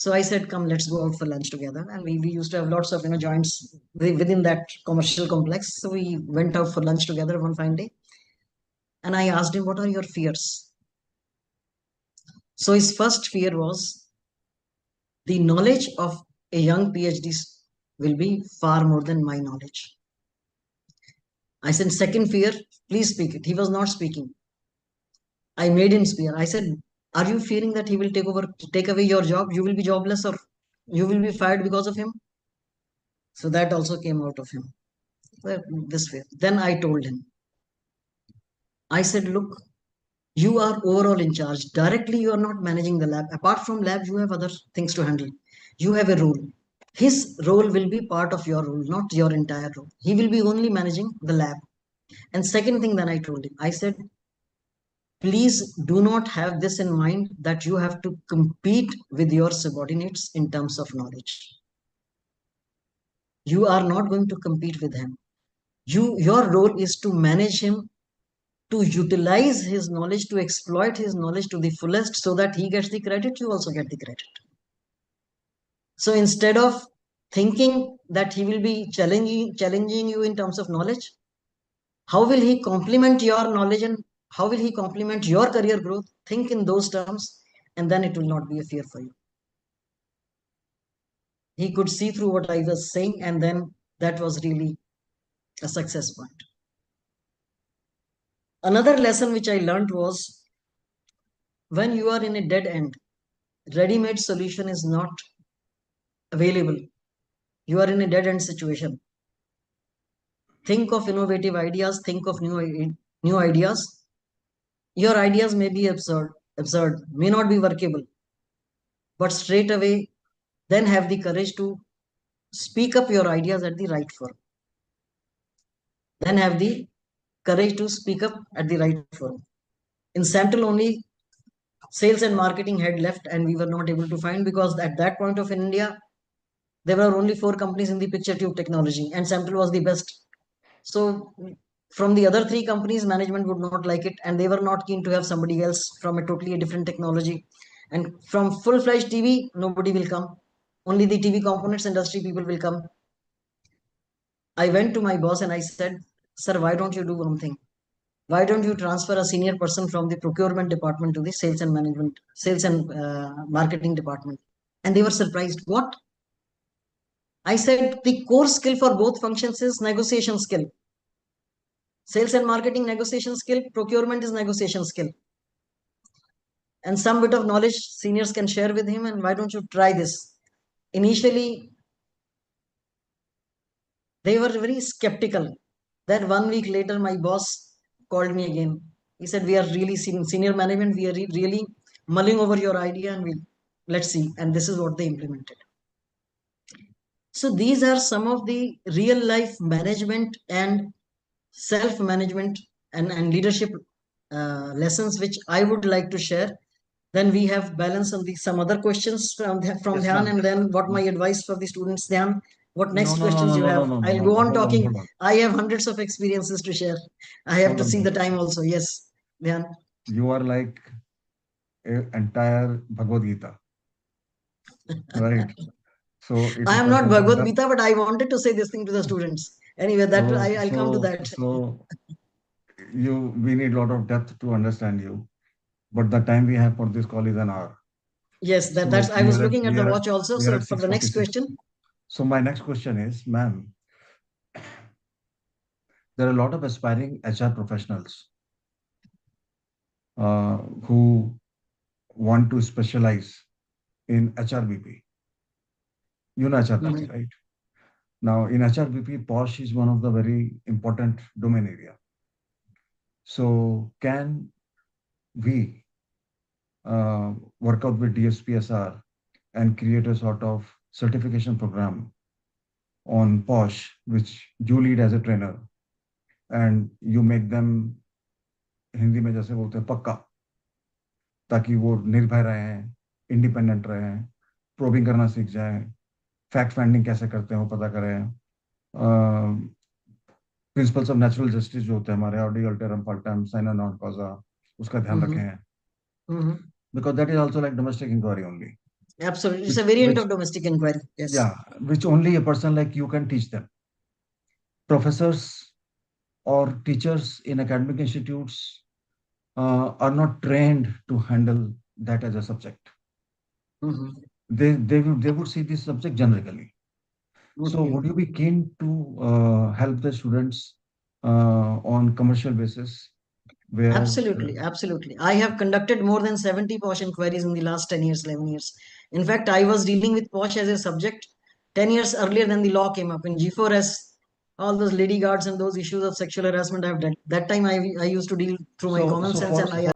So I said, come, let's go out for lunch together. And we used to have lots of joints within that commercial complex. So we went out for lunch together one fine day. And I asked him, what are your fears? So his first fear was the knowledge of a young PhD will be far more than my knowledge. I said, second fear, please speak it. He was not speaking. I made him speak. I said, are you fearing that he will take away your job? You will be jobless or you will be fired because of him? So that also came out of him. This way. Then I told him, I said, look, you are overall in charge. Directly, you are not managing the lab. Apart from lab, you have other things to handle. You have a role. His role will be part of your role, not your entire role. He will be only managing the lab. And second thing, then I told him, I said, please do not have this in mind that you have to compete with your subordinates in terms of knowledge. You are not going to compete with him. Your role is to manage him, to utilize his knowledge, to exploit his knowledge to the fullest so that he gets the credit, you also get the credit. So instead of thinking that he will be challenging you in terms of knowledge, how will he complement your knowledge and how will he complement your career growth? Think in those terms, and then it will not be a fear for you. He could see through what I was saying, and then that was really a success point. Another lesson which I learned was when you are in a dead end, ready-made solution is not available. You are in a dead end situation. Think of innovative ideas, think of new ideas. Your ideas may be absurd, may not be workable, but straight away, then have the courage to speak up your ideas at the right forum. Then have the courage to speak up at the right forum. In Samtel only, sales and marketing had left and we were not able to find, because at that point of India, there were only 4 companies in the picture tube technology and Samtel was the best. So from the other 3 companies, management would not like it and they were not keen to have somebody else from a totally different technology. And from full-fledged TV, nobody will come. Only the TV components industry people will come. I went to my boss and I said, sir, why don't you do one thing? Why don't you transfer a senior person from the procurement department to the sales and marketing department? And they were surprised. What? I said, the core skill for both functions is negotiation skill. Sales and marketing, negotiation skill. Procurement is negotiation skill. And some bit of knowledge seniors can share with him. And why don't you try this? Initially, they were very skeptical. Then 1 week later, my boss called me again. He said, we are really senior management. We are really mulling over your idea and let's see. And this is what they implemented. So these are some of the real life management and self-management and leadership lessons which I would like to share. Then we have balance on some other questions from Yes, Dhyan, ma'am. and then what my advice for the students, Dhyan. What No, next no, no, questions no, you no, no, have? no, no, I'll no, go no. on Hold on, talking. hold on, I have hundreds of experiences to share. I have hold to on, see the hold on. time also. Yes, Dhyan. You are like an entire Bhagavad Gita, right? So it I is am like not a Bhagavad wonder. Gita, but I wanted to say this thing to the students. Anyway, that So, I'll come to so, that. so we need a lot of depth to understand you. But the time we have for this call is an hour. Yes, that's. So I was looking at the watch also. we are So at for the next 6:46. question, So my next question is, ma'am, there are a lot of aspiring HR professionals who want to specialize in HRBP. You know HRBP, Mhm. right? Now, in HRBP, POSH is one of the very important domain area. So, can we work out with DSPSR and create a sort of certification program on POSH, which you lead as a trainer, and you make them Hindi में जैसे बोलते हैं पक्का, ताकि वो निर्भय रहें, independent रहें, प्रोबिंग करना सीख जाएं, फैक्ट फाइंडिंग कैसे करते हैं वो पता करें, प्रिंसिपल्स ऑफ नेचुरल जस्टिस जो होते हैं हमारे ऑडी अल्टरम पार्टम साइन नॉन कॉजा, उसका ध्यान Mhm. रखें, Mhm. Because that is also like domestic inquiry only. Absolutely. It's which, a variant which of domestic inquiry. Yes. yeah, which only a person like you can teach them. Professors or teachers in academic institutes are not trained to handle that as a subject. Mhm. They would see this subject generically. So Okay. would you be keen to help the students on commercial basis where Absolutely, absolutely. I have conducted more than 70 POSH inquiries in the last 10 years, 11 years. In fact, I was dealing with POSH as a subject 10 years earlier than the law came up. In G4S, all those lady guards and those issues of sexual harassment I have done. That time I used to deal through my so common so sense for and I